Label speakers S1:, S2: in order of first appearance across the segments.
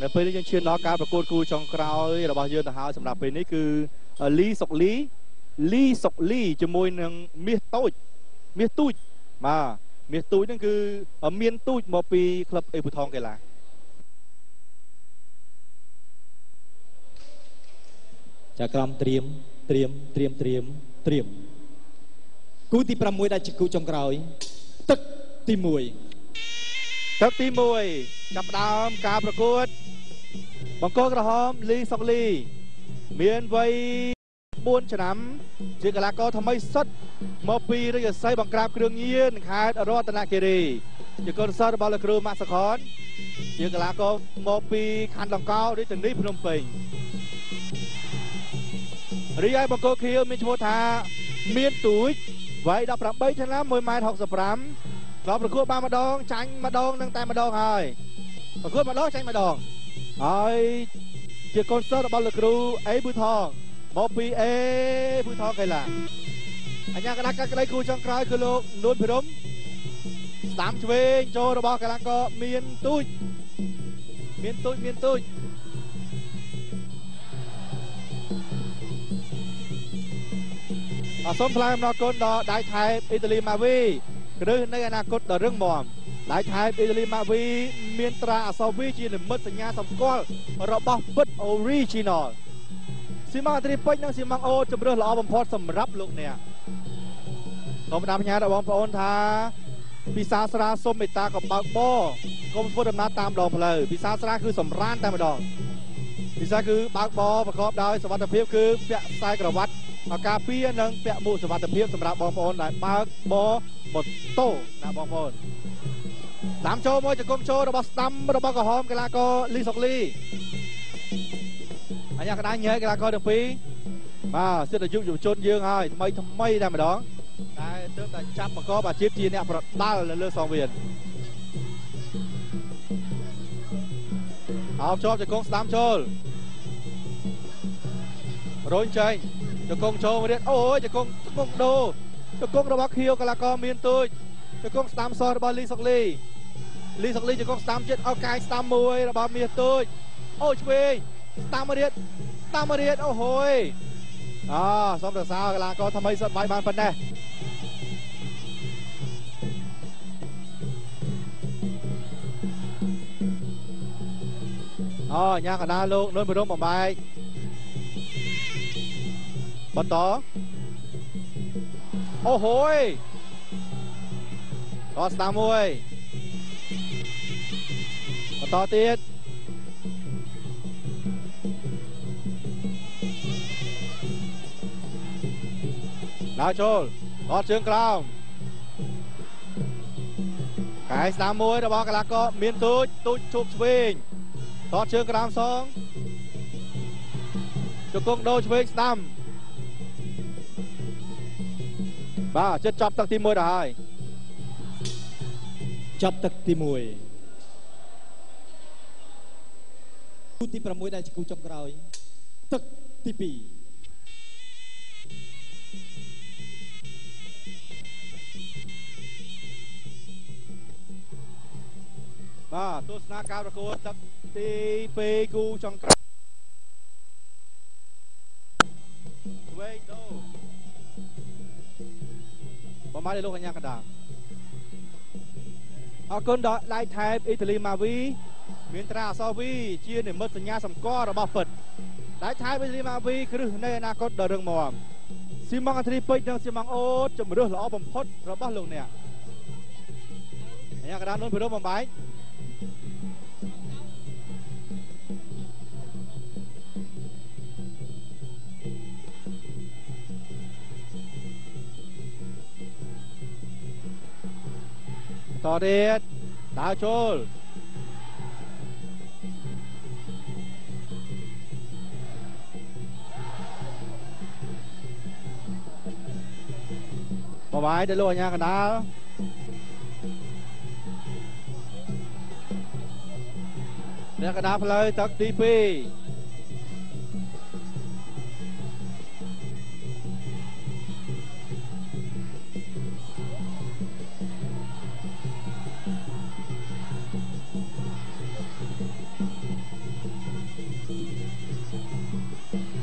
S1: នៅពេលនេះយើងឈានដល់ការប្រកួតគូចុងក្រោយរបស់យើងទៅហើយសម្រាប់ពេលនេះគឺលីសុកលីជាមួយនឹងមាសទូចមាសទូចហ្នឹងគឺមានទូចមកពីក្លឹបអេប៊ូថងកីឡា
S2: ចាក្រមត្រៀមគូទី6ដែលជាគូចុងក្រោយទឹកទី1
S1: ចាប់ផ្ដើមការប្រកួតបង្គោលក្រហមលីសុកលីមានវ័យ4ឆ្នាំជាកីឡាករថ្មីសុទ្ធមកពីរាជសីបង្ក្រាបគ្រឿងញៀនខេត្តរតនគិរីជាកូនសិស្សរបស់លោកគ្រូម៉ាក់សខនជាកីឡាករមកពីខណ្ឌដង្កោរាជធានីភ្នំពេញរីឯបង្គោលខៀវមានឈ្មោះថាមានទូចវ័យ18ឆ្នាំ1.65 ម៉ែត្រដល់ប្រកួតបានម្ដងចាញ់ម្ដងនឹងតែម្ដងហើយប្រកួតម្ដងចាញ់ម្ដងហើយជាកូនសិស្សរបស់លោកគ្រូអេប៊ូថងមកពីអេប៊ូថងកីឡាអញ្ញាកណ្ដាលកាត់ក្តីគូចុងក្រោយគឺលោកនួនភិរមស្ដាំឆ្វេងចូលរបស់កីឡាករមានទូចសូមថ្លែងអំណរគុណដល់ដៃថៃអ៊ីតាលីម៉ាវីឬនៅអនាគតដ៏រឹងមាំដៃថៃអ៊ីតាលីម៉ាវីមានត្រាអក្សរ V ជានិមិត្តសញ្ញាសម្គាល់របស់ពិត Original ស៊ីម៉ងត្រីពេជ្រនិងស៊ីម៉ងអូជម្រើសល្អបំផុតសម្រាប់លោកអ្នកសូមផ្ដាំផ្ញើដល់បងប្អូនថាពិសាស្រាសុំមេត្តាក៏បើកបកុំធ្វើដំណើរតាមដងផ្លូវពិសាស្រាគឺសម្រានតែម្ដងពិសាគឺបើកបប្រកបដោយសុវត្ថិភាពគឺពាក់ខ្សែក្រវ៉ាត់ការពារនិងពាក់មួកសុវត្ថិភាពសម្រាប់បងប្អូនដែលបើកបម៉ូតូណាបងប្អូនស្ដាំចូលមកជង្គង់ចូលរបស់ស្ដាំរបស់ក្រហមកីឡាករលីសុកលីអញ្ញាកណ្ដាលញែកកីឡាករទាំងពីរសិទ្ធិយុវជនយើងហើយថ្មីតែម្ដងតែទើបតែចាប់បង្កប់អាជីពជាអ្នកប្រដាល់នៅលើសងវៀនអោបជាប់ជង្គង់ស្ដាំចូលរុញចេញជង្គង់ចូលមកទៀតអូយជង្គង់ដូរជង្គង់របស់ខៀវកីឡាករមានទូចជង្គង់ស្ដាំសរបស់លីសុកលីជង្គង់ស្ដាំចិត្តឲ្យកាយស្ដាំមួយរបស់មាសទូចអូឆ្វេងស្ដាំមកទៀតអូហូយសូមរក្សាកីឡាករថ្មីសុទ្ធវាយបានប៉ុណ្ណេះញ៉ាកណ្ដាលលោកនួនភិរមបំបែកបន្តអូហូយដល់ស្ដាំមួយបន្តទៀតដើរចូលអត់ជើងក្រោមកាយស្ដាំមួយរបស់កីឡាករមានទូចជប់ឆ្វេងតតជើងក្រោមសងជង្គង់ដូរឆ្វេងស្ដាំចិត្តចាប់ទឹកទី1ទៅហើយ
S2: ចាប់ទឹកទី1គូទី6ដែលជាគូចុងក្រោយទឹកទី2
S1: ទស្សនាការប្រកួតទឹកទី2គូចុងក្រោយវេងដូបំផាត់លោកកញ្ញាកណ្ដាលអរគុណដល់ដៃថែបអ៊ីតាលីម៉ាវីមានត្រាអក្សរ V ជានិមិត្តសញ្ញាសម្គាល់របស់ពិតដៃថែបអ៊ីតាលីម៉ាវីគ្រឹះនៃអនាគតដ៏រឹងមាំស៊ីម៉ងអាត្រីពេជ្រនិងស៊ីម៉ងអូជម្រើសល្អបំផុតរបស់លោកអ្នកកញ្ញាកណ្ដាលនួនភិរមបំបែកតទៀតដើរចូលបបាយទៅលោកអញ្ញាកណ្ដាលអ្នកកណ្ដាលផ្លូវទឹកទី2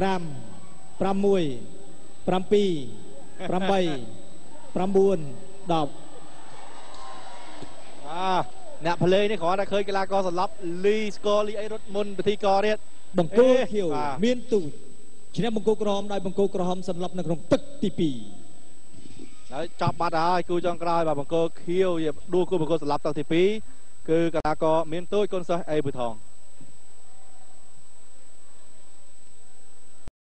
S2: 5 6 7 8 9 10
S1: អ្នកភ្លេងនេះគ្រាន់តែឃើញកីឡាករសន្លប់លីស្គរលីអីរត់មុនពិធីករទៀត
S2: បង្គោលខៀវមានទូចឈ្នះបង្គោលក្រហមដោយបង្គោលក្រហមសន្លប់នៅក្នុងទឹកទី2
S1: ហើយចប់បាត់ហើយគូចុងក្រោយបាទបង្គោលខៀវដួលគូបង្គោលសន្លប់ទឹកទី2គឺកីឡាករមានទូចគុនសិស្សអេប៊ឺថង